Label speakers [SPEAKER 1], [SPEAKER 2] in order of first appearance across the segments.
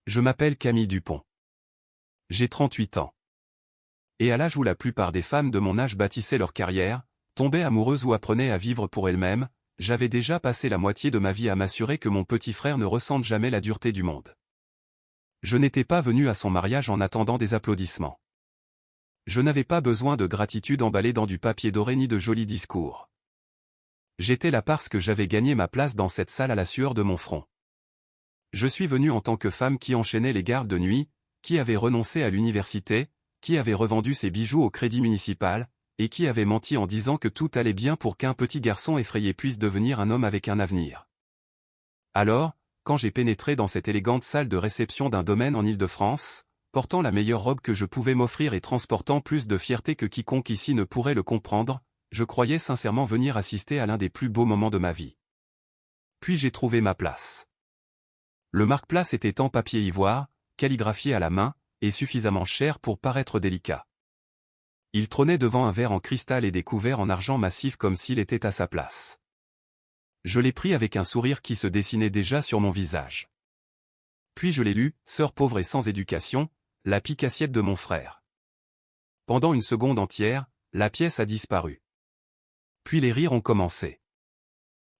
[SPEAKER 1] Je m'appelle Camille Dupont. J'ai 38 ans. Et à l'âge où la plupart des femmes de mon âge bâtissaient leur carrière, tombaient amoureuses ou apprenaient à vivre pour elles-mêmes, j'avais déjà passé la moitié de ma vie à m'assurer que mon petit frère ne ressente jamais la dureté du monde. Je n'étais pas venu à son mariage en attendant des applaudissements. Je n'avais pas besoin de gratitude emballée dans du papier doré ni de jolis discours. J'étais là parce que j'avais gagné ma place dans cette salle à la sueur de mon front. Je suis venu en tant que femme qui enchaînait les gardes de nuit, qui avait renoncé à l'université, qui avait revendu ses bijoux au crédit municipal, et qui avait menti en disant que tout allait bien pour qu'un petit garçon effrayé puisse devenir un homme avec un avenir. Alors, quand j'ai pénétré dans cette élégante salle de réception d'un domaine en Île-de-France, portant la meilleure robe que je pouvais m'offrir et transportant plus de fierté que quiconque ici ne pourrait le comprendre, je croyais sincèrement venir assister à l'un des plus beaux moments de ma vie. Puis j'ai trouvé ma place. Le marque-place était en papier ivoire, calligraphié à la main, et suffisamment cher pour paraître délicat. Il trônait devant un verre en cristal et des couverts en argent massif comme s'il était à sa place. Je l'ai pris avec un sourire qui se dessinait déjà sur mon visage. Puis je l'ai lu, sœur pauvre et sans éducation, la pique assiette de mon frère. Pendant une seconde entière, la pièce a disparu. Puis les rires ont commencé.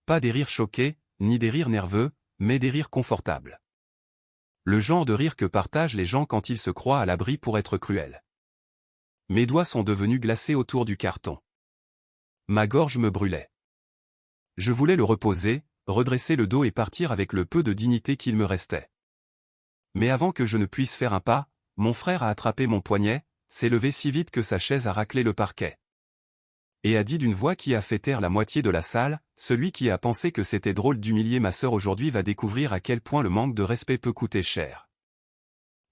[SPEAKER 1] Pas des rires choqués, ni des rires nerveux, mais des rires confortables. Le genre de rire que partagent les gens quand ils se croient à l'abri pour être cruels. Mes doigts sont devenus glacés autour du carton. Ma gorge me brûlait. Je voulais le reposer, redresser le dos et partir avec le peu de dignité qu'il me restait. Mais avant que je ne puisse faire un pas, mon frère a attrapé mon poignet, s'est levé si vite que sa chaise a raclé le parquet. Et a dit d'une voix qui a fait taire la moitié de la salle, celui qui a pensé que c'était drôle d'humilier ma sœur aujourd'hui va découvrir à quel point le manque de respect peut coûter cher.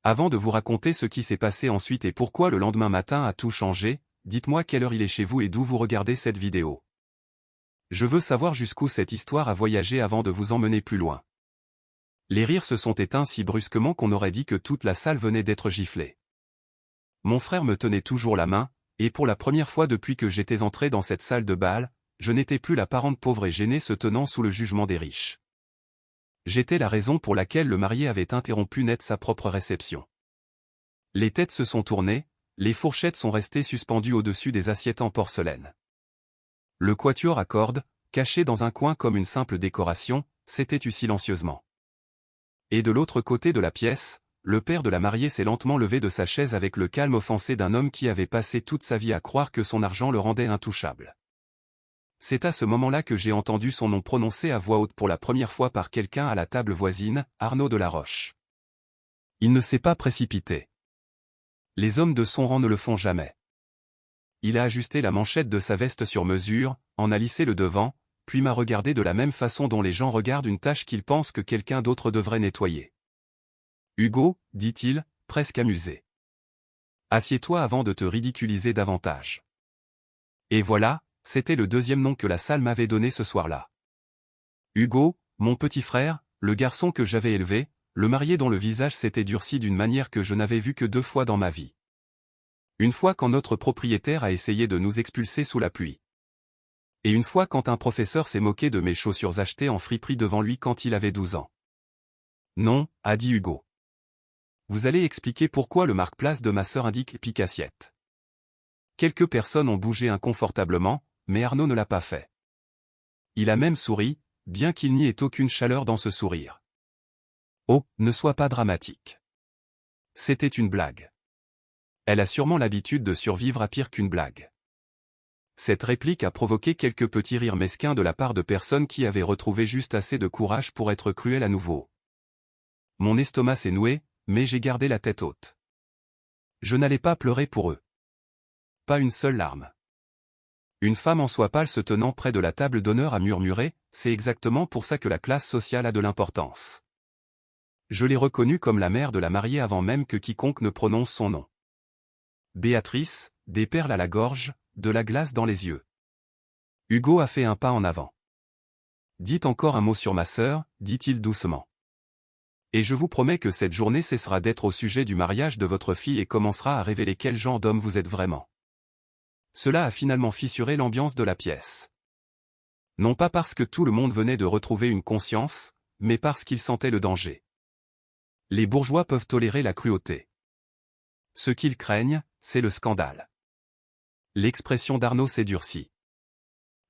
[SPEAKER 1] Avant de vous raconter ce qui s'est passé ensuite et pourquoi le lendemain matin a tout changé, dites-moi quelle heure il est chez vous et d'où vous regardez cette vidéo. Je veux savoir jusqu'où cette histoire a voyagé avant de vous emmener plus loin. Les rires se sont éteints si brusquement qu'on aurait dit que toute la salle venait d'être giflée. Mon frère me tenait toujours la main, et pour la première fois depuis que j'étais entré dans cette salle de bal, je n'étais plus la parente pauvre et gênée se tenant sous le jugement des riches. J'étais la raison pour laquelle le marié avait interrompu net sa propre réception. Les têtes se sont tournées, les fourchettes sont restées suspendues au-dessus des assiettes en porcelaine. Le quatuor à cordes, caché dans un coin comme une simple décoration, s'était tu silencieusement. Et de l'autre côté de la pièce, le père de la mariée s'est lentement levé de sa chaise avec le calme offensé d'un homme qui avait passé toute sa vie à croire que son argent le rendait intouchable. C'est à ce moment-là que j'ai entendu son nom prononcé à voix haute pour la première fois par quelqu'un à la table voisine, Arnaud de la Roche. Il ne s'est pas précipité. Les hommes de son rang ne le font jamais. Il a ajusté la manchette de sa veste sur mesure, en a lissé le devant, puis m'a regardé de la même façon dont les gens regardent une tâche qu'ils pensent que quelqu'un d'autre devrait nettoyer. « Hugo, dit-il, presque amusé. Assieds-toi avant de te ridiculiser davantage. » Et voilà, c'était le deuxième nom que la salle m'avait donné ce soir-là. Hugo, mon petit frère, le garçon que j'avais élevé, le marié dont le visage s'était durci d'une manière que je n'avais vue que 2 fois dans ma vie. Une fois quand notre propriétaire a essayé de nous expulser sous la pluie. Et une fois quand un professeur s'est moqué de mes chaussures achetées en friperie devant lui quand il avait 12 ans. Non, a dit Hugo. Vous allez expliquer pourquoi le marque-place de ma sœur indique pique assiette. Quelques personnes ont bougé inconfortablement, mais Arnaud ne l'a pas fait. Il a même souri, bien qu'il n'y ait aucune chaleur dans ce sourire. Oh, ne sois pas dramatique. C'était une blague. Elle a sûrement l'habitude de survivre à pire qu'une blague. Cette réplique a provoqué quelques petits rires mesquins de la part de personnes qui avaient retrouvé juste assez de courage pour être cruelles à nouveau. Mon estomac s'est noué, mais j'ai gardé la tête haute. Je n'allais pas pleurer pour eux. Pas une seule larme. Une femme en soie pâle se tenant près de la table d'honneur a murmuré, c'est exactement pour ça que la classe sociale a de l'importance. Je l'ai reconnue comme la mère de la mariée avant même que quiconque ne prononce son nom. Béatrice, des perles à la gorge, de la glace dans les yeux. Hugo a fait un pas en avant. Dites encore un mot sur ma sœur, dit-il doucement. Et je vous promets que cette journée cessera d'être au sujet du mariage de votre fille et commencera à révéler quel genre d'homme vous êtes vraiment. Cela a finalement fissuré l'ambiance de la pièce. Non pas parce que tout le monde venait de retrouver une conscience, mais parce qu'il sentait le danger. Les bourgeois peuvent tolérer la cruauté. Ce qu'ils craignent, c'est le scandale. L'expression d'Arnaud s'est durcie.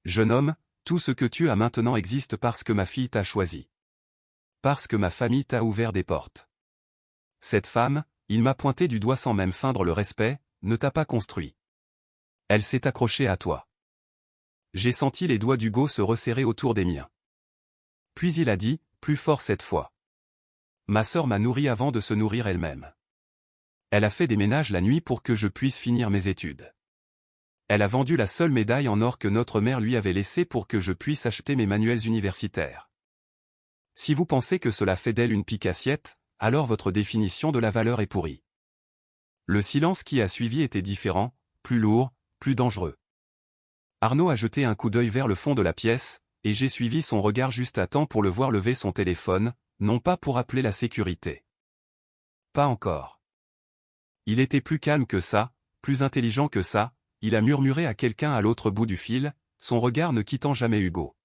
[SPEAKER 1] Jeune homme, tout ce que tu as maintenant existe parce que ma fille t'a choisi. Parce que ma famille t'a ouvert des portes. Cette femme, il m'a pointé du doigt sans même feindre le respect, ne t'a pas construit. Elle s'est accrochée à toi. J'ai senti les doigts d'Hugo se resserrer autour des miens. Puis il a dit, plus fort cette fois. Ma sœur m'a nourri avant de se nourrir elle-même. Elle a fait des ménages la nuit pour que je puisse finir mes études. Elle a vendu la seule médaille en or que notre mère lui avait laissée pour que je puisse acheter mes manuels universitaires. Si vous pensez que cela fait d'elle une pique-assiette, alors votre définition de la valeur est pourrie. Le silence qui a suivi était différent, plus lourd, plus dangereux. Arnaud a jeté un coup d'œil vers le fond de la pièce, et j'ai suivi son regard juste à temps pour le voir lever son téléphone, non pas pour appeler la sécurité. Pas encore. Il était plus calme que ça, plus intelligent que ça, il a murmuré à quelqu'un à l'autre bout du fil, son regard ne quittant jamais Hugo.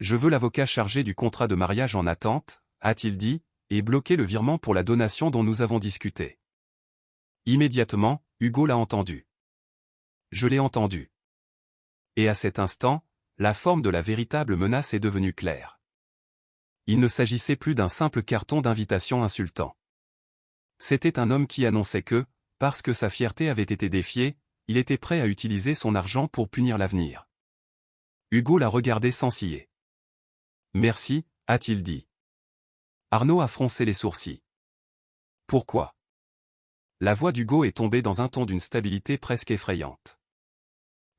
[SPEAKER 1] Je veux l'avocat chargé du contrat de mariage en attente, a-t-il dit, et bloqué le virement pour la donation dont nous avons discuté. Immédiatement, Hugo l'a entendu. Je l'ai entendu. Et à cet instant, la forme de la véritable menace est devenue claire. Il ne s'agissait plus d'un simple carton d'invitation insultant. C'était un homme qui annonçait que, parce que sa fierté avait été défiée, il était prêt à utiliser son argent pour punir l'avenir. Hugo l'a regardé sans ciller. Merci, a-t-il dit. Arnaud a froncé les sourcils. Pourquoi? La voix d'Hugo est tombée dans un ton d'une stabilité presque effrayante.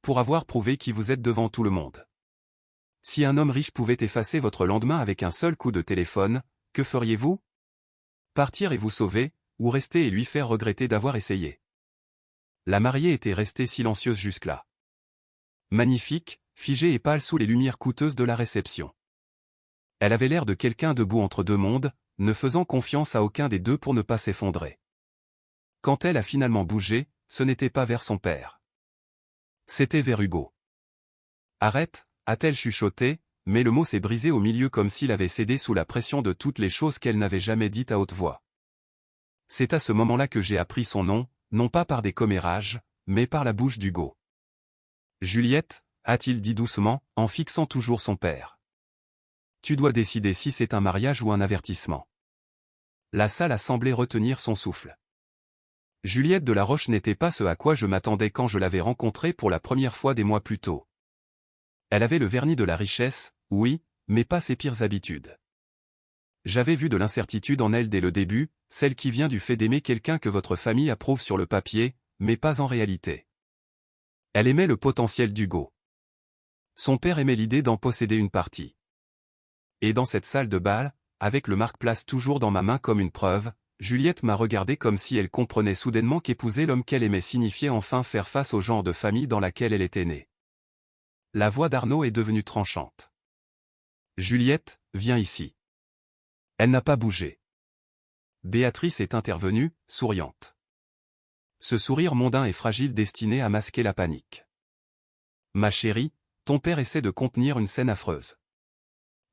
[SPEAKER 1] Pour avoir prouvé qui vous êtes devant tout le monde. Si un homme riche pouvait effacer votre lendemain avec un seul coup de téléphone, que feriez-vous? Partir et vous sauver, ou rester et lui faire regretter d'avoir essayé? La mariée était restée silencieuse jusque-là. Magnifique, figée et pâle sous les lumières coûteuses de la réception. Elle avait l'air de quelqu'un debout entre deux mondes, ne faisant confiance à aucun des deux pour ne pas s'effondrer. Quand elle a finalement bougé, ce n'était pas vers son père. C'était vers Hugo. Arrête, a-t-elle chuchoté, mais le mot s'est brisé au milieu comme s'il avait cédé sous la pression de toutes les choses qu'elle n'avait jamais dites à haute voix. C'est à ce moment-là que j'ai appris son nom, non pas par des commérages, mais par la bouche d'Hugo. Juliette, a-t-il dit doucement, en fixant toujours son père. Tu dois décider si c'est un mariage ou un avertissement. La salle a semblé retenir son souffle. Juliette de la Roche n'était pas ce à quoi je m'attendais quand je l'avais rencontrée pour la première fois des mois plus tôt. Elle avait le vernis de la richesse, oui, mais pas ses pires habitudes. J'avais vu de l'incertitude en elle dès le début, celle qui vient du fait d'aimer quelqu'un que votre famille approuve sur le papier, mais pas en réalité. Elle aimait le potentiel d'Hugo. Son père aimait l'idée d'en posséder une partie. Et dans cette salle de bal, avec le marque-place toujours dans ma main comme une preuve, Juliette m'a regardé comme si elle comprenait soudainement qu'épouser l'homme qu'elle aimait signifiait enfin faire face au genre de famille dans laquelle elle était née. La voix d'Arnaud est devenue tranchante. Juliette, viens ici. Elle n'a pas bougé. Béatrice est intervenue, souriante. Ce sourire mondain et fragile destiné à masquer la panique. Ma chérie, ton père essaie de contenir une scène affreuse.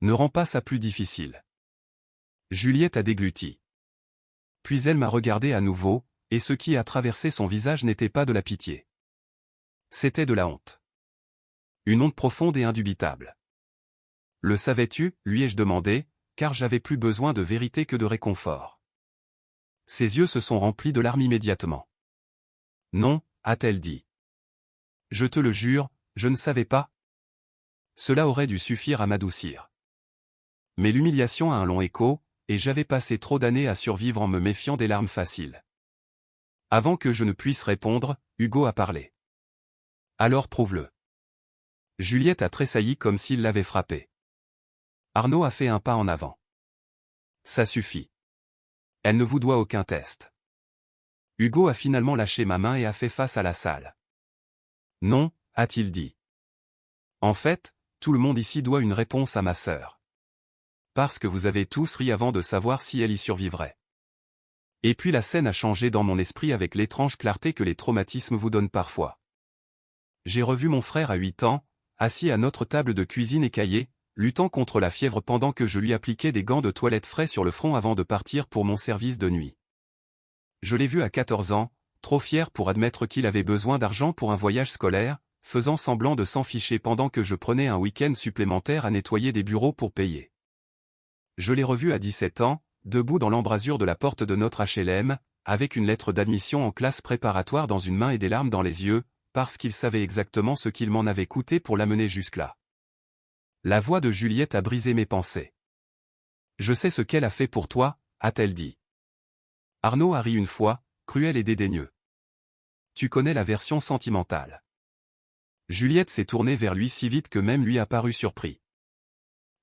[SPEAKER 1] Ne rends pas ça plus difficile. Juliette a dégluti. Puis elle m'a regardé à nouveau, et ce qui a traversé son visage n'était pas de la pitié. C'était de la honte. Une honte profonde et indubitable. Le savais-tu, lui ai-je demandé, car j'avais plus besoin de vérité que de réconfort. Ses yeux se sont remplis de larmes immédiatement. Non, a-t-elle dit. Je te le jure, je ne savais pas. Cela aurait dû suffire à m'adoucir. Mais l'humiliation a un long écho, et j'avais passé trop d'années à survivre en me méfiant des larmes faciles. Avant que je ne puisse répondre, Hugo a parlé. Alors prouve-le. Juliette a tressailli comme s'il l'avait frappée. Arnaud a fait un pas en avant. Ça suffit. Elle ne vous doit aucun test. Hugo a finalement lâché ma main et a fait face à la salle. Non, a-t-il dit. En fait, tout le monde ici doit une réponse à ma sœur. Parce que vous avez tous ri avant de savoir si elle y survivrait. Et puis la scène a changé dans mon esprit avec l'étrange clarté que les traumatismes vous donnent parfois. J'ai revu mon frère à 8 ans, assis à notre table de cuisine écaillée, luttant contre la fièvre pendant que je lui appliquais des gants de toilette frais sur le front avant de partir pour mon service de nuit. Je l'ai vu à 14 ans, trop fier pour admettre qu'il avait besoin d'argent pour un voyage scolaire, faisant semblant de s'en ficher pendant que je prenais un week-end supplémentaire à nettoyer des bureaux pour payer. Je l'ai revu à 17 ans, debout dans l'embrasure de la porte de notre HLM, avec une lettre d'admission en classe préparatoire dans une main et des larmes dans les yeux, parce qu'il savait exactement ce qu'il m'en avait coûté pour l'amener jusque-là. La voix de Juliette a brisé mes pensées. « Je sais ce qu'elle a fait pour toi », a-t-elle dit. Arnaud a ri une fois, cruel et dédaigneux. Tu connais la version sentimentale. Juliette s'est tournée vers lui si vite que même lui a paru surpris.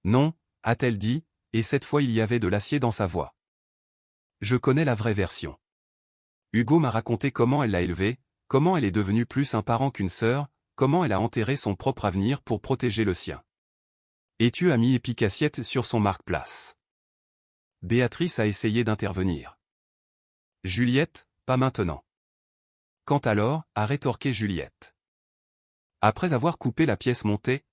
[SPEAKER 1] Non, a-t-elle dit, et cette fois il y avait de l'acier dans sa voix. Je connais la vraie version. Hugo m'a raconté comment elle l'a élevée, comment elle est devenue plus un parent qu'une sœur, comment elle a enterré son propre avenir pour protéger le sien. Et tu as mis Epicassiette sur son marque-place. Béatrice a essayé d'intervenir. Juliette, pas maintenant. Quand alors, a rétorqué Juliette. Après avoir coupé la pièce montée?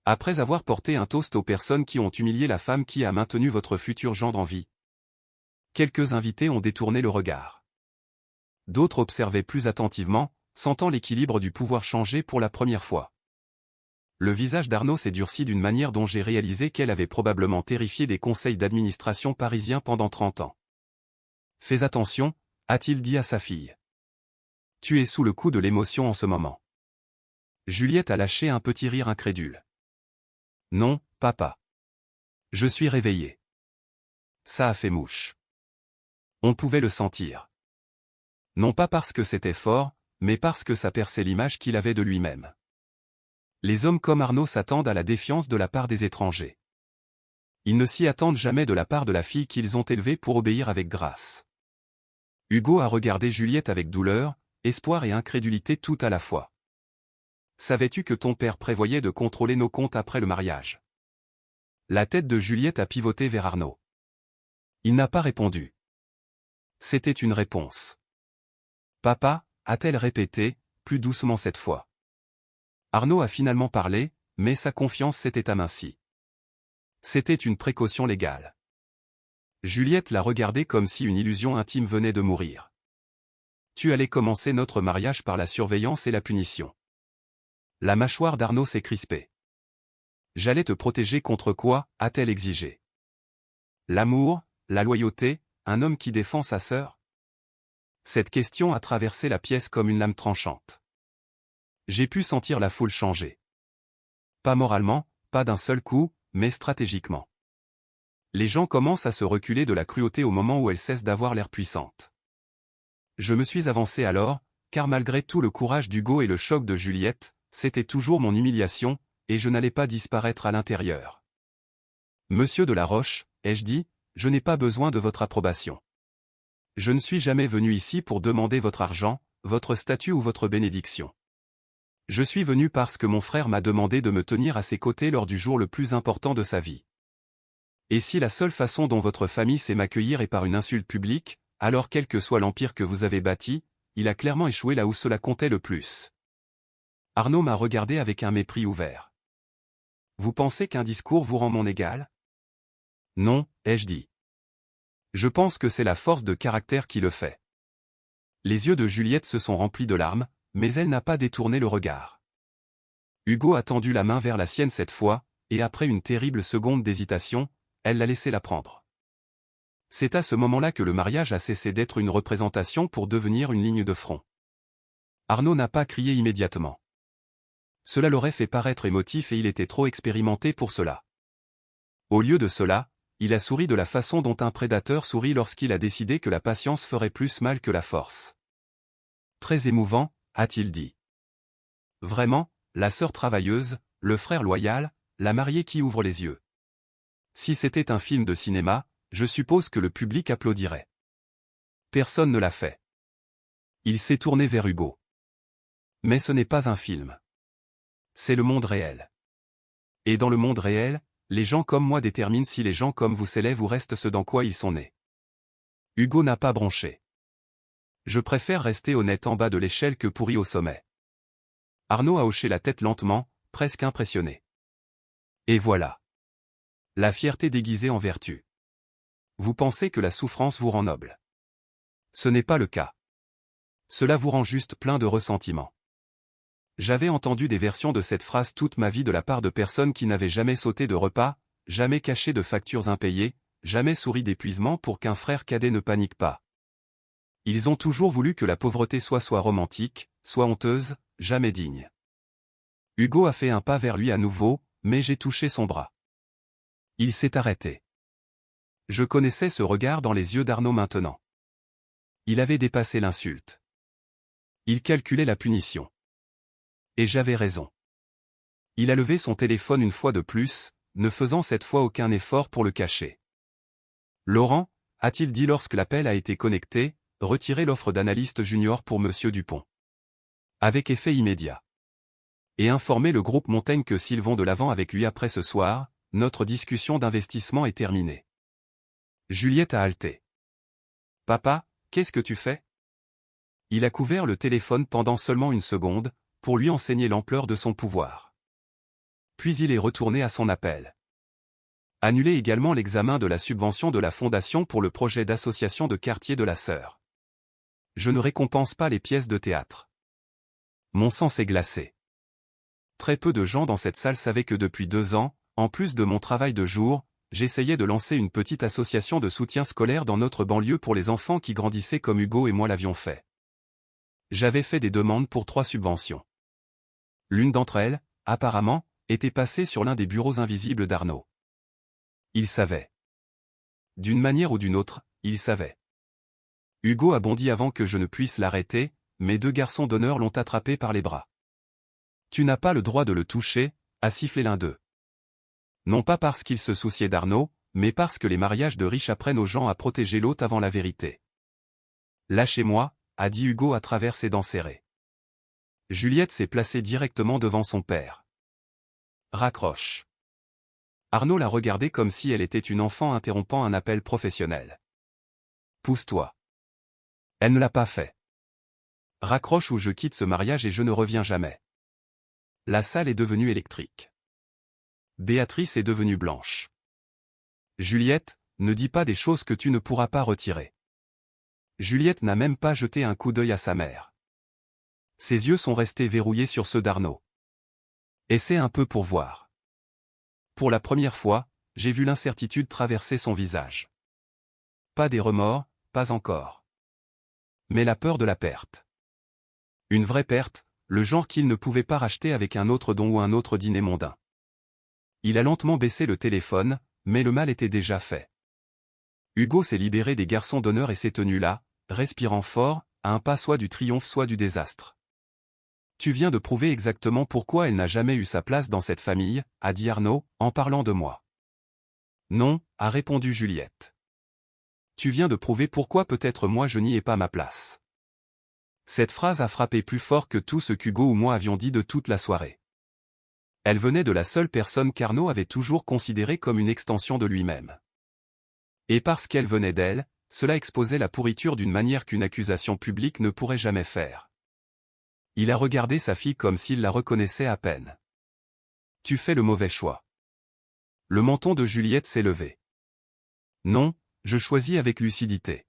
[SPEAKER 1] Après avoir porté un toast aux personnes qui ont humilié la femme qui a maintenu votre futur gendre en vie? Quelques invités ont détourné le regard. D'autres observaient plus attentivement, sentant l'équilibre du pouvoir changer pour la première fois. Le visage d'Arnaud s'est durci d'une manière dont j'ai réalisé qu'elle avait probablement terrifié des conseils d'administration parisiens pendant 30 ans. Fais attention, a-t-il dit à sa fille. Tu es sous le coup de l'émotion en ce moment. Juliette a lâché un petit rire incrédule. Non, papa. Je suis réveillée. Ça a fait mouche. On pouvait le sentir. Non pas parce que c'était fort, mais parce que ça perçait l'image qu'il avait de lui-même. Les hommes comme Arnaud s'attendent à la défiance de la part des étrangers. Ils ne s'y attendent jamais de la part de la fille qu'ils ont élevée pour obéir avec grâce. Hugo a regardé Juliette avec douleur, espoir et incrédulité tout à la fois. Savais-tu que ton père prévoyait de contrôler nos comptes après le mariage? La tête de Juliette a pivoté vers Arnaud. Il n'a pas répondu. C'était une réponse. Papa, a-t-elle répété, plus doucement cette fois. Arnaud a finalement parlé, mais sa confiance s'était amincie. C'était une précaution légale. Juliette l'a regardé comme si une illusion intime venait de mourir. Tu allais commencer notre mariage par la surveillance et la punition. La mâchoire d'Arnaud s'est crispée. J'allais te protéger contre quoi, a-t-elle exigé. L'amour, la loyauté, un homme qui défend sa sœur? Cette question a traversé la pièce comme une lame tranchante. J'ai pu sentir la foule changer. Pas moralement, pas d'un seul coup, mais stratégiquement. Les gens commencent à se reculer de la cruauté au moment où elle cesse d'avoir l'air puissante. Je me suis avancé alors, car malgré tout le courage d'Hugo et le choc de Juliette, c'était toujours mon humiliation, et je n'allais pas disparaître à l'intérieur. Monsieur de la Roche, ai-je dit, je n'ai pas besoin de votre approbation. Je ne suis jamais venu ici pour demander votre argent, votre statut ou votre bénédiction. Je suis venu parce que mon frère m'a demandé de me tenir à ses côtés lors du jour le plus important de sa vie. Et si la seule façon dont votre famille sait m'accueillir est par une insulte publique, alors quel que soit l'empire que vous avez bâti, il a clairement échoué là où cela comptait le plus. Arnaud m'a regardé avec un mépris ouvert. Vous pensez qu'un discours vous rend mon égal? Non, ai-je dit. Je pense que c'est la force de caractère qui le fait. Les yeux de Juliette se sont remplis de larmes, mais elle n'a pas détourné le regard. Hugo a tendu la main vers la sienne cette fois, et après une terrible seconde d'hésitation, elle l'a laissé la prendre. C'est à ce moment-là que le mariage a cessé d'être une représentation pour devenir une ligne de front. Arnaud n'a pas crié immédiatement. Cela l'aurait fait paraître émotif et il était trop expérimenté pour cela. Au lieu de cela, il a souri de la façon dont un prédateur sourit lorsqu'il a décidé que la patience ferait plus mal que la force. Très émouvant, a-t-il dit. Vraiment, la sœur travailleuse, le frère loyal, la mariée qui ouvre les yeux. Si c'était un film de cinéma, je suppose que le public applaudirait. Personne ne l'a fait. Il s'est tourné vers Hugo. Mais ce n'est pas un film. C'est le monde réel. Et dans le monde réel, les gens comme moi déterminent si les gens comme vous s'élèvent ou restent ce dans quoi ils sont nés. Hugo n'a pas bronché. Je préfère rester honnête en bas de l'échelle que pourri au sommet. Arnaud a hoché la tête lentement, presque impressionné. Et voilà. La fierté déguisée en vertu. Vous pensez que la souffrance vous rend noble. Ce n'est pas le cas. Cela vous rend juste plein de ressentiment. J'avais entendu des versions de cette phrase toute ma vie de la part de personnes qui n'avaient jamais sauté de repas, jamais caché de factures impayées, jamais souri d'épuisement pour qu'un frère cadet ne panique pas. Ils ont toujours voulu que la pauvreté soit romantique, soit honteuse, jamais digne. Hugo a fait un pas vers lui à nouveau, mais j'ai touché son bras. Il s'est arrêté. Je connaissais ce regard dans les yeux d'Arnaud maintenant. Il avait dépassé l'insulte. Il calculait la punition. Et j'avais raison. Il a levé son téléphone une fois de plus, ne faisant cette fois aucun effort pour le cacher. Laurent, a-t-il dit lorsque l'appel a été connecté, retirez l'offre d'analyste junior pour Monsieur Dupont. Avec effet immédiat. Et informez le groupe Montaigne que s'ils vont de l'avant avec lui après ce soir, notre discussion d'investissement est terminée. Juliette a halté. Papa, qu'est-ce que tu fais? Il a couvert le téléphone pendant seulement une seconde, pour lui enseigner l'ampleur de son pouvoir. Puis il est retourné à son appel. Annuler également l'examen de la subvention de la Fondation pour le projet d'association de quartier de la Sœur. Je ne récompense pas les pièces de théâtre. Mon sang s'est glacé. Très peu de gens dans cette salle savaient que depuis 2 ans, en plus de mon travail de jour, j'essayais de lancer une petite association de soutien scolaire dans notre banlieue pour les enfants qui grandissaient comme Hugo et moi l'avions fait. J'avais fait des demandes pour 3 subventions. L'une d'entre elles, apparemment, était passée sur l'un des bureaux invisibles d'Arnaud. Il savait. D'une manière ou d'une autre, il savait. Hugo a bondi avant que je ne puisse l'arrêter, mais 2 garçons d'honneur l'ont attrapé par les bras. Tu n'as pas le droit de le toucher, a sifflé l'un d'eux. Non pas parce qu'il se souciait d'Arnaud, mais parce que les mariages de riches apprennent aux gens à protéger l'autre avant la vérité. Lâchez-moi, a dit Hugo à travers ses dents serrées. Juliette s'est placée directement devant son père. Raccroche. Arnaud l'a regardée comme si elle était une enfant interrompant un appel professionnel. Pousse-toi. Elle ne l'a pas fait. Raccroche ou je quitte ce mariage et je ne reviens jamais. La salle est devenue électrique. Béatrice est devenue blanche. Juliette, ne dis pas des choses que tu ne pourras pas retirer. Juliette n'a même pas jeté un coup d'œil à sa mère. Ses yeux sont restés verrouillés sur ceux d'Arnaud. Essaie un peu pour voir. Pour la première fois, j'ai vu l'incertitude traverser son visage. Pas des remords, pas encore. Mais la peur de la perte. Une vraie perte, le genre qu'il ne pouvait pas racheter avec un autre don ou un autre dîner mondain. Il a lentement baissé le téléphone, mais le mal était déjà fait. Hugo s'est libéré des garçons d'honneur et s'est tenu là, respirant fort, à un pas soit du triomphe soit du désastre. Tu viens de prouver exactement pourquoi elle n'a jamais eu sa place dans cette famille, a dit Arnaud, en parlant de moi. Non, a répondu Juliette. Tu viens de prouver pourquoi peut-être moi je n'y ai pas ma place. Cette phrase a frappé plus fort que tout ce qu'Hugo ou moi avions dit de toute la soirée. Elle venait de la seule personne qu'Arnaud avait toujours considérée comme une extension de lui-même. Et parce qu'elle venait d'elle, cela exposait la pourriture d'une manière qu'une accusation publique ne pourrait jamais faire. Il a regardé sa fille comme s'il la reconnaissait à peine. Tu fais le mauvais choix. Le menton de Juliette s'est levé. Non, je choisis avec lucidité.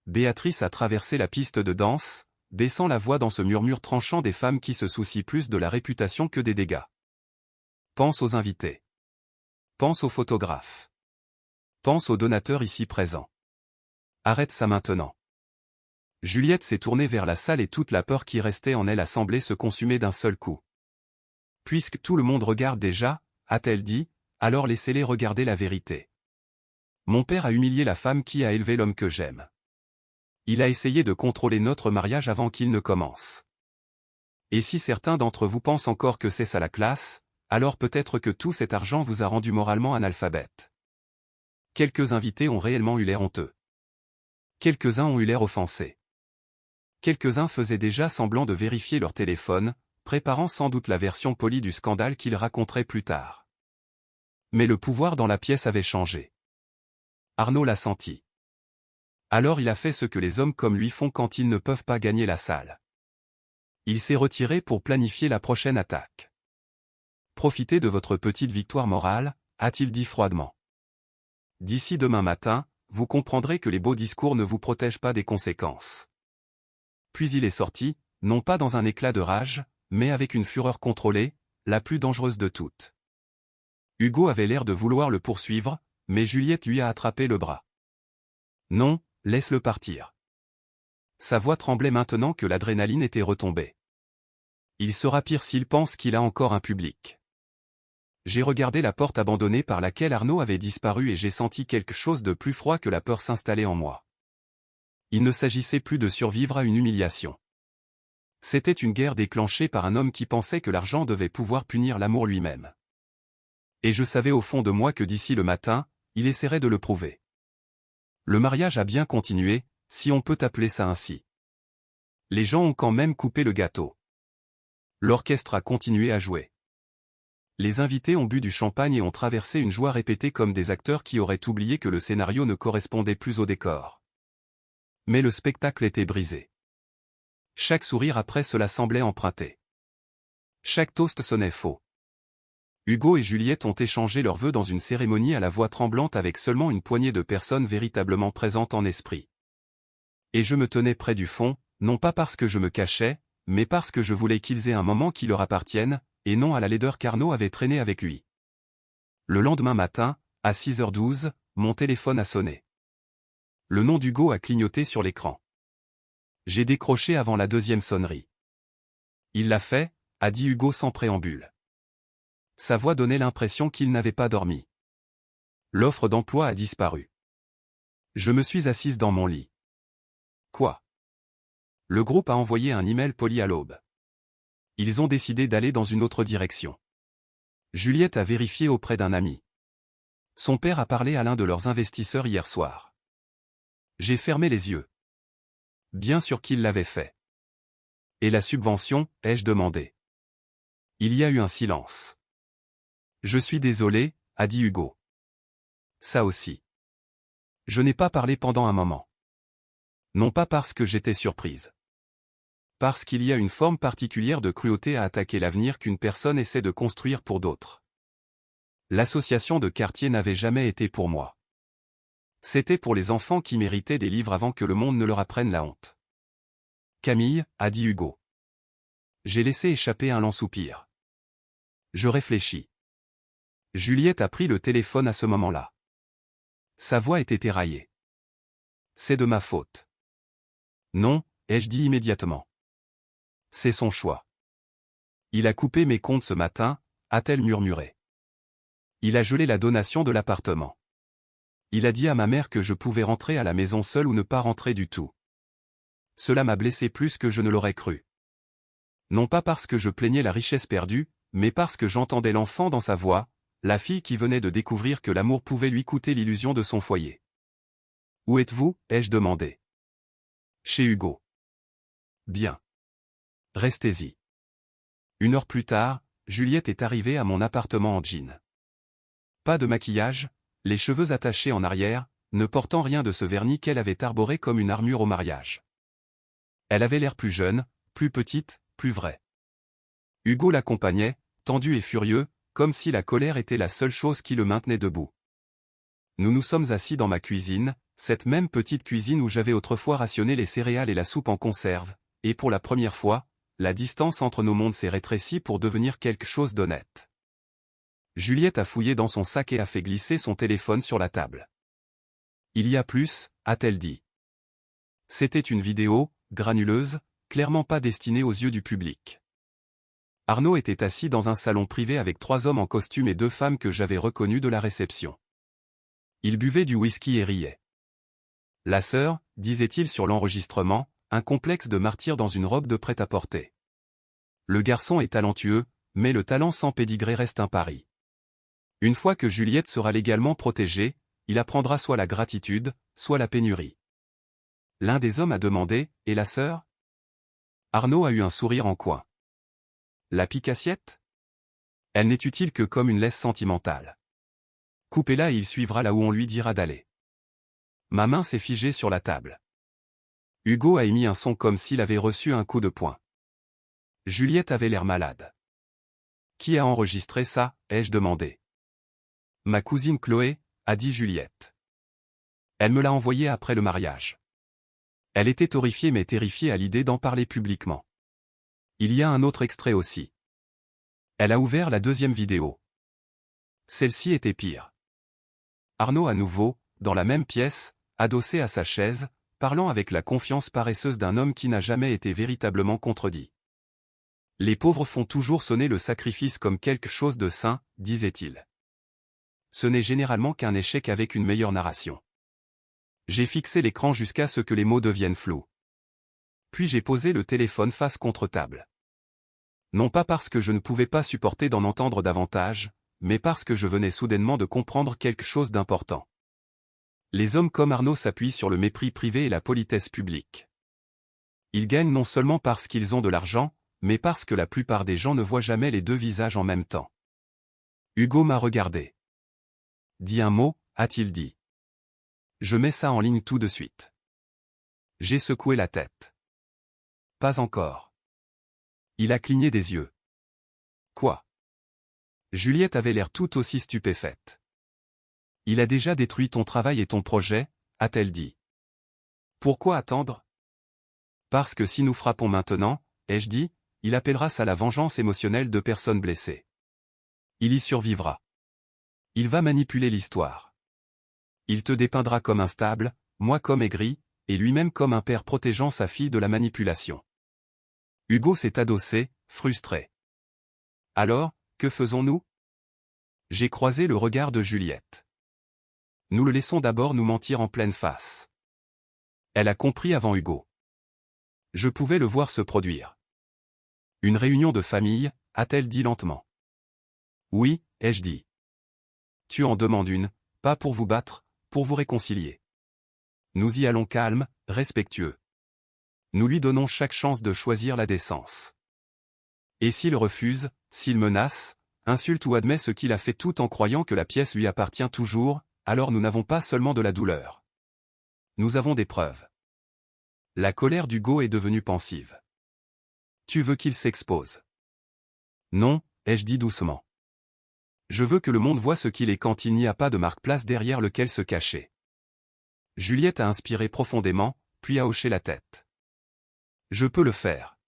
[SPEAKER 1] Béatrice a traversé la piste de danse, baissant la voix dans ce murmure tranchant des femmes qui se soucient plus de la réputation que des dégâts. Pense aux invités. Pense aux photographes. Pense aux donateurs ici présents. Arrête ça maintenant. Juliette s'est tournée vers la salle et toute la peur qui restait en elle a semblé se consumer d'un seul coup. Puisque tout le monde regarde déjà, a-t-elle dit, alors laissez-les regarder la vérité. Mon père a humilié la femme qui a élevé l'homme que j'aime. Il a essayé de contrôler notre mariage avant qu'il ne commence. Et si certains d'entre vous pensent encore que c'est ça la classe, alors peut-être que tout cet argent vous a rendu moralement analphabète. Quelques invités ont réellement eu l'air honteux. Quelques-uns ont eu l'air offensés. Quelques-uns faisaient déjà semblant de vérifier leur téléphone, préparant sans doute la version polie du scandale qu'ils raconteraient plus tard. Mais le pouvoir dans la pièce avait changé. Arnaud l'a senti. Alors il a fait ce que les hommes comme lui font quand ils ne peuvent pas gagner la salle. Il s'est retiré pour planifier la prochaine attaque. Profitez de votre petite victoire morale, a-t-il dit froidement. D'ici demain matin, vous comprendrez que les beaux discours ne vous protègent pas des conséquences. Puis il est sorti, non pas dans un éclat de rage, mais avec une fureur contrôlée, la plus dangereuse de toutes. Hugo avait l'air de vouloir le poursuivre, mais Juliette lui a attrapé le bras. Non, laisse-le partir. Sa voix tremblait maintenant que l'adrénaline était retombée. Il sera pire s'il pense qu'il a encore un public. J'ai regardé la porte abandonnée par laquelle Arnaud avait disparu et j'ai senti quelque chose de plus froid que la peur s'installer en moi. Il ne s'agissait plus de survivre à une humiliation. C'était une guerre déclenchée par un homme qui pensait que l'argent devait pouvoir punir l'amour lui-même. Et je savais au fond de moi que d'ici le matin, il essaierait de le prouver. Le mariage a bien continué, si on peut appeler ça ainsi. Les gens ont quand même coupé le gâteau. L'orchestre a continué à jouer. Les invités ont bu du champagne et ont traversé une joie répétée comme des acteurs qui auraient oublié que le scénario ne correspondait plus au décor. Mais le spectacle était brisé. Chaque sourire après cela semblait emprunté. Chaque toast sonnait faux. Hugo et Juliette ont échangé leurs vœux dans une cérémonie à la voix tremblante avec seulement une poignée de personnes véritablement présentes en esprit. Et je me tenais près du fond, non pas parce que je me cachais, mais parce que je voulais qu'ils aient un moment qui leur appartienne, et non à la laideur qu'Arnaud avait traînée avec lui. Le lendemain matin, à 6h12, mon téléphone a sonné. Le nom d'Hugo a clignoté sur l'écran. J'ai décroché avant la deuxième sonnerie. Il l'a fait, a dit Hugo sans préambule. Sa voix donnait l'impression qu'il n'avait pas dormi. L'offre d'emploi a disparu. Je me suis assise dans mon lit. Quoi? Le groupe a envoyé un email poli à l'aube. Ils ont décidé d'aller dans une autre direction. Juliette a vérifié auprès d'un ami. Son père a parlé à l'un de leurs investisseurs hier soir. J'ai fermé les yeux. Bien sûr qu'il l'avait fait. Et la subvention, ai-je demandé. Il y a eu un silence. Je suis désolé, a dit Hugo. Ça aussi. Je n'ai pas parlé pendant un moment. Non pas parce que j'étais surprise. Parce qu'il y a une forme particulière de cruauté à attaquer l'avenir qu'une personne essaie de construire pour d'autres. L'association de quartier n'avait jamais été pour moi. C'était pour les enfants qui méritaient des livres avant que le monde ne leur apprenne la honte. Camille, a dit Hugo. J'ai laissé échapper un lent soupir. Je réfléchis. Juliette a pris le téléphone à ce moment-là. Sa voix était éraillée. C'est de ma faute. Non, ai-je dit immédiatement. C'est son choix. Il a coupé mes comptes ce matin, a-t-elle murmuré. Il a gelé la donation de l'appartement. Il a dit à ma mère que je pouvais rentrer à la maison seule ou ne pas rentrer du tout. Cela m'a blessé plus que je ne l'aurais cru. Non pas parce que je plaignais la richesse perdue, mais parce que j'entendais l'enfant dans sa voix, la fille qui venait de découvrir que l'amour pouvait lui coûter l'illusion de son foyer. Où êtes-vous, ai-je demandé. Chez Hugo. Bien. Restez-y. 1 heure plus tard, Juliette est arrivée à mon appartement en jean. Pas de maquillage, les cheveux attachés en arrière, ne portant rien de ce vernis qu'elle avait arboré comme une armure au mariage. Elle avait l'air plus jeune, plus petite, plus vraie. Hugo l'accompagnait, tendu et furieux, comme si la colère était la seule chose qui le maintenait debout. Nous nous sommes assis dans ma cuisine, cette même petite cuisine où j'avais autrefois rationné les céréales et la soupe en conserve, et pour la première fois, la distance entre nos mondes s'est rétrécie pour devenir quelque chose d'honnête. Juliette a fouillé dans son sac et a fait glisser son téléphone sur la table. Il y a plus, a-t-elle dit. C'était une vidéo, granuleuse, clairement pas destinée aux yeux du public. Arnaud était assis dans un salon privé avec 3 hommes en costume et 2 femmes que j'avais reconnues de la réception. Il buvait du whisky et riait. La sœur, disait-il sur l'enregistrement, un complexe de martyr dans une robe de prêt-à-porter. Le garçon est talentueux, mais le talent sans pédigré reste un pari. Une fois que Juliette sera légalement protégée, il apprendra soit la gratitude, soit la pénurie. L'un des hommes a demandé, et la sœur? Arnaud a eu un sourire en coin. La pique-assiette? Elle n'est utile que comme une laisse sentimentale. Coupez-la et il suivra là où on lui dira d'aller. Ma main s'est figée sur la table. Hugo a émis un son comme s'il avait reçu un coup de poing. Juliette avait l'air malade. Qui a enregistré ça, ai-je demandé. Ma cousine Chloé, a dit Juliette. Elle me l'a envoyé après le mariage. Elle était horrifiée mais terrifiée à l'idée d'en parler publiquement. Il y a un autre extrait aussi. Elle a ouvert la deuxième vidéo. Celle-ci était pire. Arnaud à nouveau, dans la même pièce, adossé à sa chaise, parlant avec la confiance paresseuse d'un homme qui n'a jamais été véritablement contredit. Les pauvres font toujours sonner le sacrifice comme quelque chose de sain, disait-il. Ce n'est généralement qu'un échec avec une meilleure narration. J'ai fixé l'écran jusqu'à ce que les mots deviennent flous. Puis j'ai posé le téléphone face contre table. Non pas parce que je ne pouvais pas supporter d'en entendre davantage, mais parce que je venais soudainement de comprendre quelque chose d'important. Les hommes comme Arnaud s'appuient sur le mépris privé et la politesse publique. Ils gagnent non seulement parce qu'ils ont de l'argent, mais parce que la plupart des gens ne voient jamais les deux visages en même temps. Hugo m'a regardé. Dis un mot, a-t-il dit. Je mets ça en ligne tout de suite. J'ai secoué la tête. Pas encore. Il a cligné des yeux. Quoi? Juliette avait l'air tout aussi stupéfaite. Il a déjà détruit ton travail et ton projet, a-t-elle dit. Pourquoi attendre? Parce que si nous frappons maintenant, ai-je dit, il appellera ça la vengeance émotionnelle de personnes blessées. Il y survivra. Il va manipuler l'histoire. Il te dépeindra comme instable, moi comme aigri, et lui-même comme un père protégeant sa fille de la manipulation. Hugo s'est adossé, frustré. Alors, que faisons-nous? J'ai croisé le regard de Juliette. Nous le laissons d'abord nous mentir en pleine face. Elle a compris avant Hugo. Je pouvais le voir se produire. Une réunion de famille, a-t-elle dit lentement. Oui, ai-je dit. Tu en demandes une, pas pour vous battre, pour vous réconcilier. Nous y allons calmes, respectueux. Nous lui donnons chaque chance de choisir la décence. Et s'il refuse, s'il menace, insulte ou admet ce qu'il a fait tout en croyant que la pièce lui appartient toujours, alors nous n'avons pas seulement de la douleur. Nous avons des preuves. La colère d'Hugo est devenue pensive. Tu veux qu'il s'expose? Non, ai-je dit doucement. Je veux que le monde voie ce qu'il est quand il n'y a pas de marque-place derrière lequel se cacher. Juliette a inspiré profondément, puis a hoché la tête. Je peux le faire.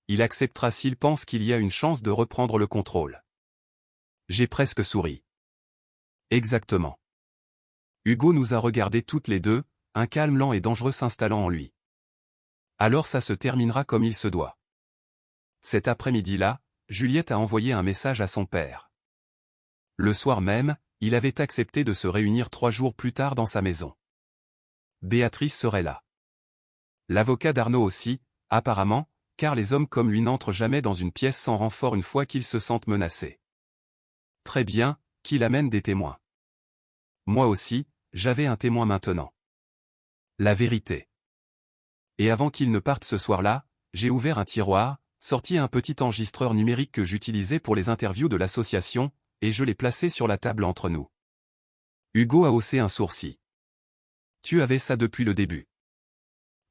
[SPEAKER 1] Il acceptera s'il pense qu'il y a une chance de reprendre le contrôle. J'ai presque souri. Exactement. Hugo nous a regardés toutes les deux, un calme lent et dangereux s'installant en lui. Alors ça se terminera comme il se doit. Cet après-midi-là, Juliette a envoyé un message à son père. Le soir même, il avait accepté de se réunir 3 jours plus tard dans sa maison. Béatrice serait là. L'avocat d'Arnaud aussi, apparemment, car les hommes comme lui n'entrent jamais dans une pièce sans renfort une fois qu'ils se sentent menacés. Très bien, qu'il amène des témoins. Moi aussi, j'avais un témoin maintenant. La vérité. Et avant qu'il ne parte ce soir-là, j'ai ouvert un tiroir, sorti un petit enregistreur numérique que j'utilisais pour les interviews de l'association, et je l'ai placé sur la table entre nous. Hugo a haussé un sourcil. Tu avais ça depuis le début.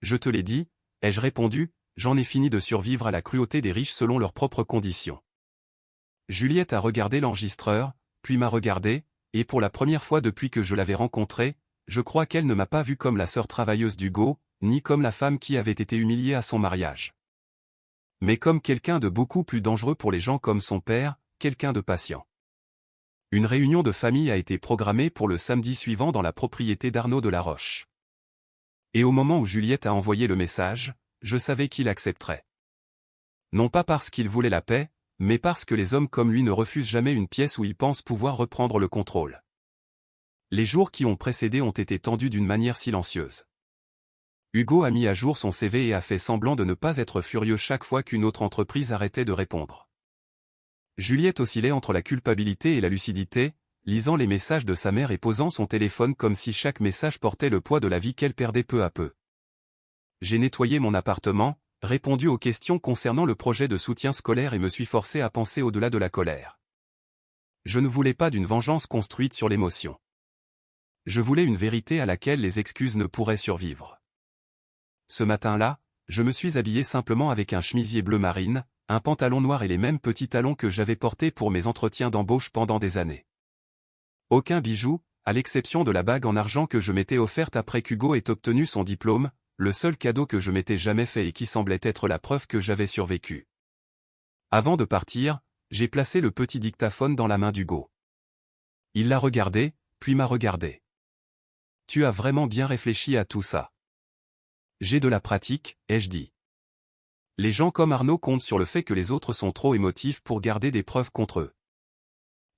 [SPEAKER 1] Je te l'ai dit, ai-je répondu, j'en ai fini de survivre à la cruauté des riches selon leurs propres conditions. Juliette a regardé l'enregistreur, puis m'a regardé, et pour la première fois depuis que je l'avais rencontrée, je crois qu'elle ne m'a pas vu comme la sœur travailleuse d'Hugo, ni comme la femme qui avait été humiliée à son mariage. Mais comme quelqu'un de beaucoup plus dangereux pour les gens comme son père, quelqu'un de patient. Une réunion de famille a été programmée pour le samedi suivant dans la propriété d'Arnaud de la Roche. Et au moment où Juliette a envoyé le message, je savais qu'il accepterait. Non pas parce qu'il voulait la paix, mais parce que les hommes comme lui ne refusent jamais une pièce où ils pensent pouvoir reprendre le contrôle. Les jours qui ont précédé ont été tendus d'une manière silencieuse. Hugo a mis à jour son CV et a fait semblant de ne pas être furieux chaque fois qu'une autre entreprise arrêtait de répondre. Juliette oscillait entre la culpabilité et la lucidité, lisant les messages de sa mère et posant son téléphone comme si chaque message portait le poids de la vie qu'elle perdait peu à peu. J'ai nettoyé mon appartement, répondu aux questions concernant le projet de soutien scolaire et me suis forcé à penser au-delà de la colère. Je ne voulais pas d'une vengeance construite sur l'émotion. Je voulais une vérité à laquelle les excuses ne pourraient survivre. Ce matin-là, je me suis habillé simplement avec un chemisier bleu marine, un pantalon noir et les mêmes petits talons que j'avais portés pour mes entretiens d'embauche pendant des années. Aucun bijou, à l'exception de la bague en argent que je m'étais offerte après qu'Hugo ait obtenu son diplôme, le seul cadeau que je m'étais jamais fait et qui semblait être la preuve que j'avais survécu. Avant de partir, j'ai placé le petit dictaphone dans la main d'Hugo. Il l'a regardé, puis m'a regardé. Tu as vraiment bien réfléchi à tout ça. J'ai de la pratique, ai-je dit. Les gens comme Arnaud comptent sur le fait que les autres sont trop émotifs pour garder des preuves contre eux.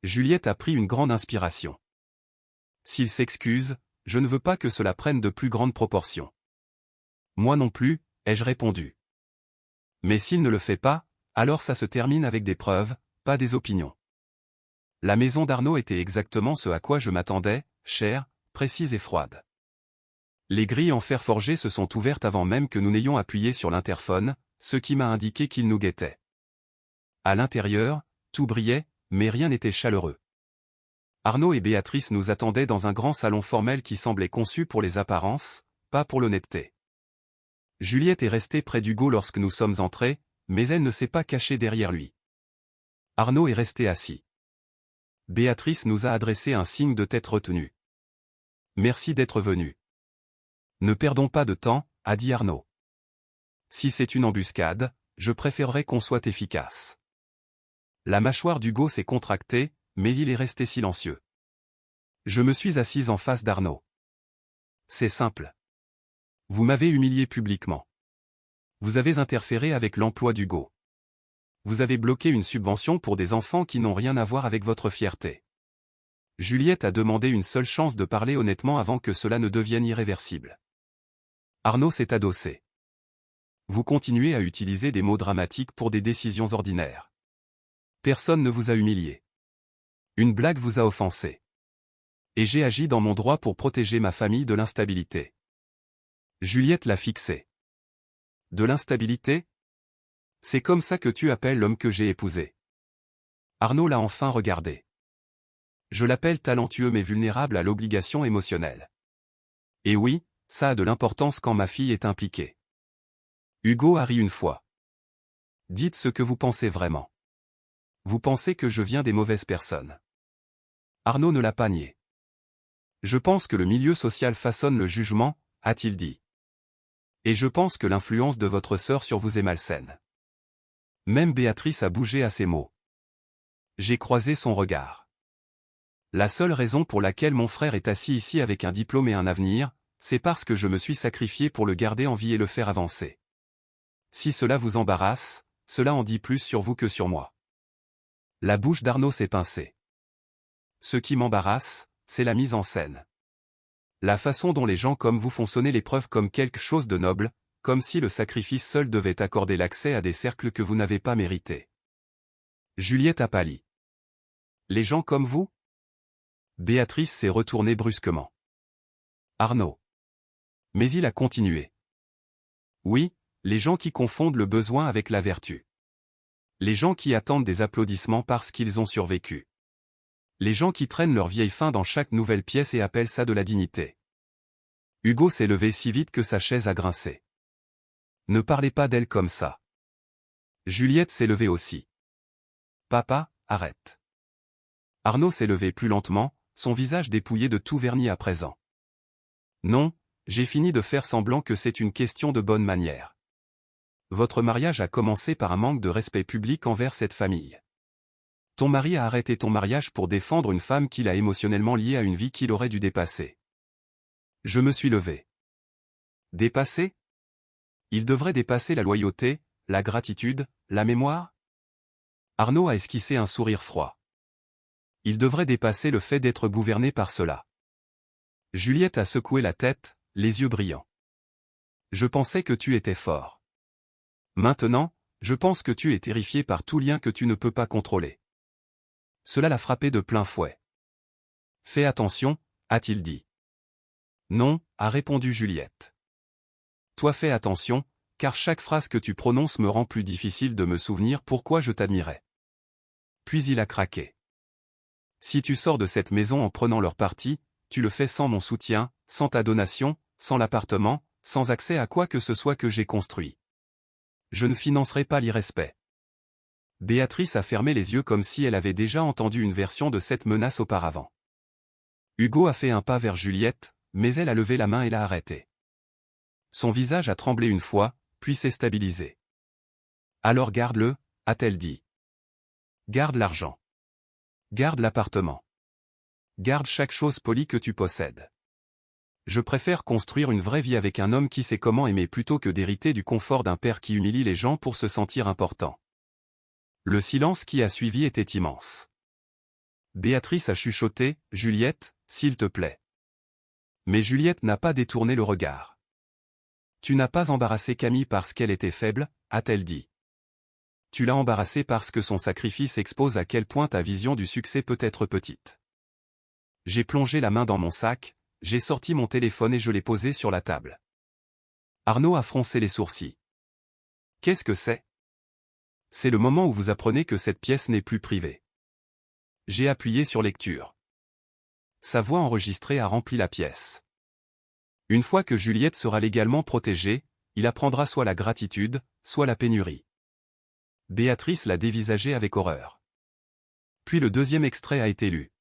[SPEAKER 1] Juliette a pris une grande inspiration. S'il s'excuse, je ne veux pas que cela prenne de plus grandes proportions. Moi non plus, ai-je répondu. Mais s'il ne le fait pas, alors ça se termine avec des preuves, pas des opinions. La maison d'Arnaud était exactement ce à quoi je m'attendais, chère, précise et froide. Les grilles en fer forgé se sont ouvertes avant même que nous n'ayons appuyé sur l'interphone, ce qui m'a indiqué qu'il nous guettait. À l'intérieur, tout brillait, mais rien n'était chaleureux. Arnaud et Béatrice nous attendaient dans un grand salon formel qui semblait conçu pour les apparences, pas pour l'honnêteté. Juliette est restée près d'Hugo lorsque nous sommes entrés, mais elle ne s'est pas cachée derrière lui. Arnaud est resté assis. Béatrice nous a adressé un signe de tête retenu. Merci d'être venu. Ne perdons pas de temps, a dit Arnaud. Si c'est une embuscade, je préférerais qu'on soit efficace. La mâchoire d'Hugo s'est contractée, mais il est resté silencieux. Je me suis assise en face d'Arnaud. C'est simple. Vous m'avez humilié publiquement. Vous avez interféré avec l'emploi d'Hugo. Vous avez bloqué une subvention pour des enfants qui n'ont rien à voir avec votre fierté. Juliette a demandé une seule chance de parler honnêtement avant que cela ne devienne irréversible. Arnaud s'est adossé. Vous continuez à utiliser des mots dramatiques pour des décisions ordinaires. Personne ne vous a humilié. Une blague vous a offensé. Et j'ai agi dans mon droit pour protéger ma famille de l'instabilité. Juliette l'a fixé. De l'instabilité? C'est comme ça que tu appelles l'homme que j'ai épousé. Arnaud l'a enfin regardé. Je l'appelle talentueux mais vulnérable à l'obligation émotionnelle. Et oui, ça a de l'importance quand ma fille est impliquée. Hugo a ri une fois. Dites ce que vous pensez vraiment. Vous pensez que je viens des mauvaises personnes. Arnaud ne l'a pas nié. Je pense que le milieu social façonne le jugement, a-t-il dit. Et je pense que l'influence de votre sœur sur vous est malsaine. Même Béatrice a bougé à ces mots. J'ai croisé son regard. La seule raison pour laquelle mon frère est assis ici avec un diplôme et un avenir, c'est parce que je me suis sacrifié pour le garder en vie et le faire avancer. Si cela vous embarrasse, cela en dit plus sur vous que sur moi. La bouche d'Arnaud s'est pincée. Ce qui m'embarrasse, c'est la mise en scène. La façon dont les gens comme vous font sonner l'épreuve comme quelque chose de noble, comme si le sacrifice seul devait accorder l'accès à des cercles que vous n'avez pas mérités. Juliette a pâli. Les gens comme vous? Béatrice s'est retournée brusquement. Arnaud. Mais il a continué. Oui, les gens qui confondent le besoin avec la vertu. Les gens qui attendent des applaudissements parce qu'ils ont survécu. Les gens qui traînent leur vieille faim dans chaque nouvelle pièce et appellent ça de la dignité. Hugo s'est levé si vite que sa chaise a grincé. Ne parlez pas d'elle comme ça. Juliette s'est levée aussi. Papa, arrête. Arnaud s'est levé plus lentement, son visage dépouillé de tout vernis à présent. Non, j'ai fini de faire semblant que c'est une question de bonne manière. Votre mariage a commencé par un manque de respect public envers cette famille. Ton mari a arrêté ton mariage pour défendre une femme qu'il a émotionnellement liée à une vie qu'il aurait dû dépasser. Je me suis levé. Dépasser? Il devrait dépasser la loyauté, la gratitude, la mémoire? Arnaud a esquissé un sourire froid. Il devrait dépasser le fait d'être gouverné par cela. Juliette a secoué la tête, les yeux brillants. Je pensais que tu étais fort. Maintenant, je pense que tu es terrifié par tout lien que tu ne peux pas contrôler. Cela l'a frappé de plein fouet. Fais attention, a-t-il dit. Non, a répondu Juliette. Toi fais attention, car chaque phrase que tu prononces me rend plus difficile de me souvenir pourquoi je t'admirais. Puis il a craqué. Si tu sors de cette maison en prenant leur parti, tu le fais sans mon soutien, sans ta donation, sans l'appartement, sans accès à quoi que ce soit que j'ai construit. Je ne financerai pas l'irrespect. Béatrice a fermé les yeux comme si elle avait déjà entendu une version de cette menace auparavant. Hugo a fait un pas vers Juliette, mais elle a levé la main et l'a arrêté. Son visage a tremblé une fois, puis s'est stabilisé. Alors garde-le, a-t-elle dit. Garde l'argent. Garde l'appartement. Garde chaque chose polie que tu possèdes. Je préfère construire une vraie vie avec un homme qui sait comment aimer plutôt que d'hériter du confort d'un père qui humilie les gens pour se sentir important. Le silence qui a suivi était immense. Béatrice a chuchoté, « Juliette, s'il te plaît. » Mais Juliette n'a pas détourné le regard. « Tu n'as pas embarrassé Camille parce qu'elle était faible, a-t-elle dit. Tu l'as embarrassée parce que son sacrifice expose à quel point ta vision du succès peut être petite. » J'ai plongé la main dans mon sac, j'ai sorti mon téléphone et je l'ai posé sur la table. Arnaud a froncé les sourcils. « Qu'est-ce que c'est ? » C'est le moment où vous apprenez que cette pièce n'est plus privée. J'ai appuyé sur lecture. Sa voix enregistrée a rempli la pièce. Une fois que Juliette sera légalement protégée, il apprendra soit la gratitude, soit la pénurie. Béatrice l'a dévisagé avec horreur. Puis le deuxième extrait a été lu.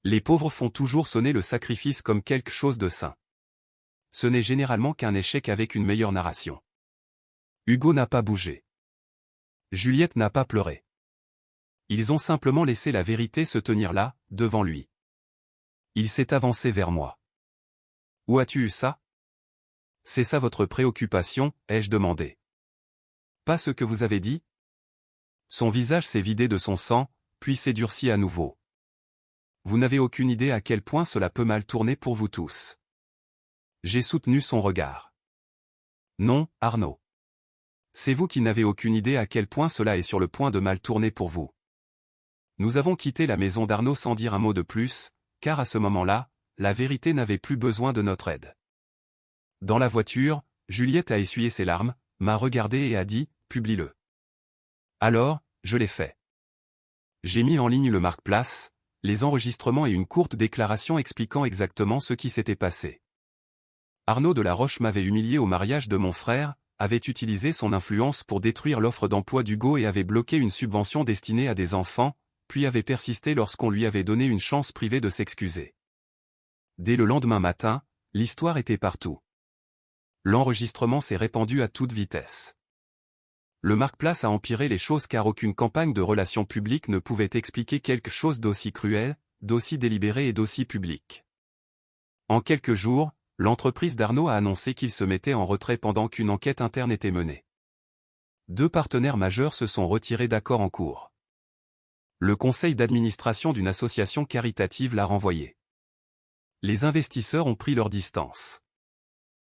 [SPEAKER 1] Les pauvres font toujours sonner le sacrifice comme quelque chose de sain. Ce n'est généralement qu'un échec avec une meilleure narration. Hugo n'a pas bougé. Juliette n'a pas pleuré. Ils ont simplement laissé la vérité se tenir là, devant lui. Il s'est avancé vers moi. « Où as-tu eu ça ? » ?»« C'est ça votre préoccupation, ai-je demandé. »« Pas ce que vous avez dit ?» Son visage s'est vidé de son sang, puis s'est durci à nouveau. « Vous n'avez aucune idée à quel point cela peut mal tourner pour vous tous. » J'ai soutenu son regard. « Non, Arnaud. C'est vous qui n'avez aucune idée à quel point cela est sur le point de mal tourner pour vous. » Nous avons quitté la maison d'Arnaud sans dire un mot de plus, car à ce moment-là, la vérité n'avait plus besoin de notre aide. Dans la voiture, Juliette a essuyé ses larmes, m'a regardé et a dit « Publie-le ». Alors, je l'ai fait. J'ai mis en ligne le marque-place, les enregistrements et une courte déclaration expliquant exactement ce qui s'était passé. Arnaud de la Roche m'avait humilié au mariage de mon frère, avait utilisé son influence pour détruire l'offre d'emploi d'Hugo et avait bloqué une subvention destinée à des enfants, puis avait persisté lorsqu'on lui avait donné une chance privée de s'excuser. Dès le lendemain matin, l'histoire était partout. L'enregistrement s'est répandu à toute vitesse. Le marque-place a empiré les choses car aucune campagne de relations publiques ne pouvait expliquer quelque chose d'aussi cruel, d'aussi délibéré et d'aussi public. En quelques jours, l'entreprise d'Arnaud a annoncé qu'il se mettait en retrait pendant qu'une enquête interne était menée. 2 partenaires majeurs se sont retirés d'accords en cours. Le conseil d'administration d'une association caritative l'a renvoyé. Les investisseurs ont pris leur distance.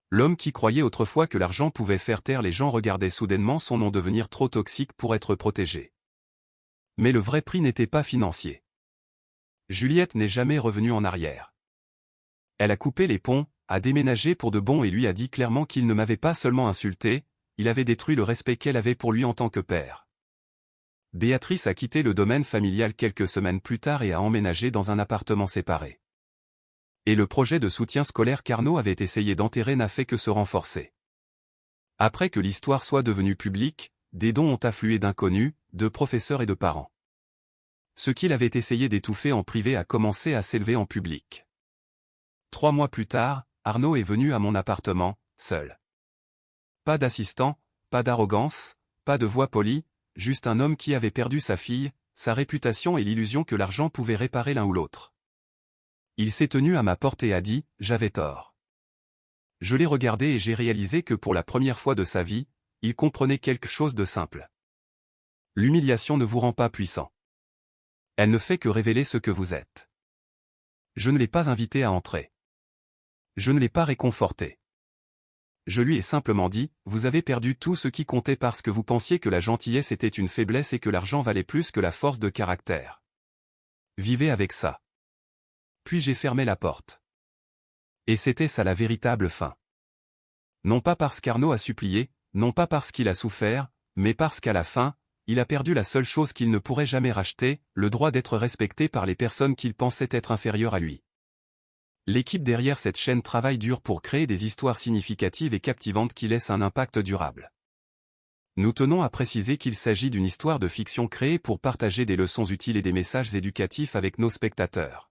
[SPEAKER 1] L'homme qui croyait autrefois que l'argent pouvait faire taire les gens regardait soudainement son nom devenir trop toxique pour être protégé. Mais le vrai prix n'était pas financier. Juliette n'est jamais revenue en arrière. Elle a coupé les ponts, a déménagé pour de bon et lui a dit clairement qu'il ne m'avait pas seulement insulté, il avait détruit le respect qu'elle avait pour lui en tant que père. Béatrice a quitté le domaine familial quelques semaines plus tard et a emménagé dans un appartement séparé. Et le projet de soutien scolaire qu'Arnaud avait essayé d'enterrer n'a fait que se renforcer. Après que l'histoire soit devenue publique, des dons ont afflué d'inconnus, de professeurs et de parents. Ce qu'il avait essayé d'étouffer en privé a commencé à s'élever en public. 3 mois plus tard, Arnaud est venu à mon appartement, seul. Pas d'assistant, pas d'arrogance, pas de voix polie, juste un homme qui avait perdu sa fille, sa réputation et l'illusion que l'argent pouvait réparer l'un ou l'autre. Il s'est tenu à ma porte et a dit « J'avais tort ». Je l'ai regardé et j'ai réalisé que pour la première fois de sa vie, il comprenait quelque chose de simple. L'humiliation ne vous rend pas puissant. Elle ne fait que révéler ce que vous êtes. Je ne l'ai pas invité à entrer. Je ne l'ai pas réconforté. Je lui ai simplement dit, vous avez perdu tout ce qui comptait parce que vous pensiez que la gentillesse était une faiblesse et que l'argent valait plus que la force de caractère. Vivez avec ça. Puis j'ai fermé la porte. Et c'était ça la véritable fin. Non pas parce qu'Arnaud a supplié, non pas parce qu'il a souffert, mais parce qu'à la fin, il a perdu la seule chose qu'il ne pourrait jamais racheter, le droit d'être respecté par les personnes qu'il pensait être inférieures à lui. L'équipe derrière cette chaîne travaille dur pour créer des histoires significatives et captivantes qui laissent un impact durable. Nous tenons à préciser qu'il s'agit d'une histoire de fiction créée pour partager des leçons utiles et des messages éducatifs avec nos spectateurs.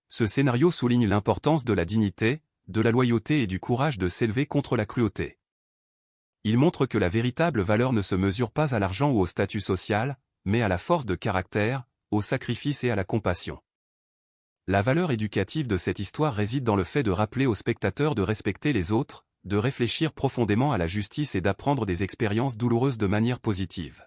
[SPEAKER 1] Ce scénario souligne l'importance de la dignité, de la loyauté et du courage de s'élever contre la cruauté. Il montre que la véritable valeur ne se mesure pas à l'argent ou au statut social, mais à la force de caractère, au sacrifice et à la compassion. La valeur éducative de cette histoire réside dans le fait de rappeler aux spectateurs de respecter les autres, de réfléchir profondément à la justice et d'apprendre des expériences douloureuses de manière positive.